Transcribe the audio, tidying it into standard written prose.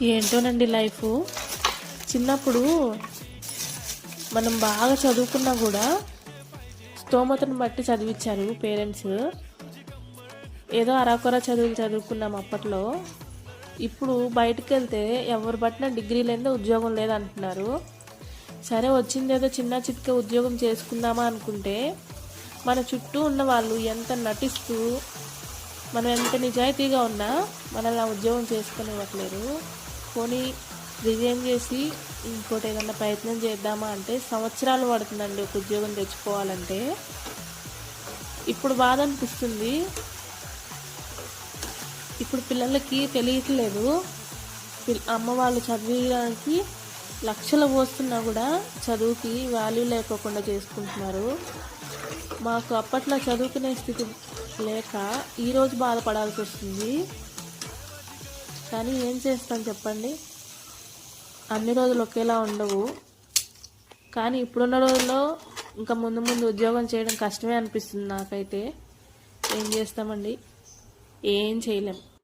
ఏంటోనండి life. చిన్నప్పుడు మనం బాగా చదువుకున్నా కూడా స్తోమతను బట్టి చదివించారు పేరెంట్స్. ఏదో అరాకొర చదువులు చదువుకున్నాం అప్పట్లో. ఇప్పుడు బయటకు వెళ్తే ఎవరు పట్టిన డిగ్రీ లేదో ఉద్యోగం లేదంటున్నారు. సరే వచ్చిందేదో చిన్న చిట్క ఉద్యోగం చేసుకుందామా అనుకుంటే మన చుట్టూ ఉన్న వాళ్ళు ఎంత నటిస్తూ మనం ఎంత నిజాయితీగా ఉన్నా మనల్ని ఆ ఉద్యోగం చేసుకొని ఇవ్వట్లేరు. పోనీ రిజైన్ చేసి ఇంకోటి ఏదన్నా ప్రయత్నం చేద్దామా అంటే సంవత్సరాలు పడుతుందండి ఒక ఉద్యోగం తెచ్చుకోవాలంటే. ఇప్పుడు బాధ అనిపిస్తుంది. ఇప్పుడు పిల్లలకి తెలియట్లేదు. అమ్మ వాళ్ళు చదివించడానికి లక్షలు పోస్తున్నా కూడా చదువుకి వాల్యూ లేకోకుండా చేసుకుంటున్నారు. మాకు అప్పట్లో చదువుకునే స్థితి లేక ఈరోజు బాధపడాల్సి వస్తుంది. కానీ ఏం చేస్తాం చెప్పండి, అన్ని రోజులు ఒకేలా ఉండవు. కానీ ఇప్పుడున్న రోజుల్లో ఇంకా ముందు ముందు ఉద్యోగం చేయడం కష్టమే అనిపిస్తుంది నాకైతే. ఏం చేస్తామండి, ఏం చేయలేం.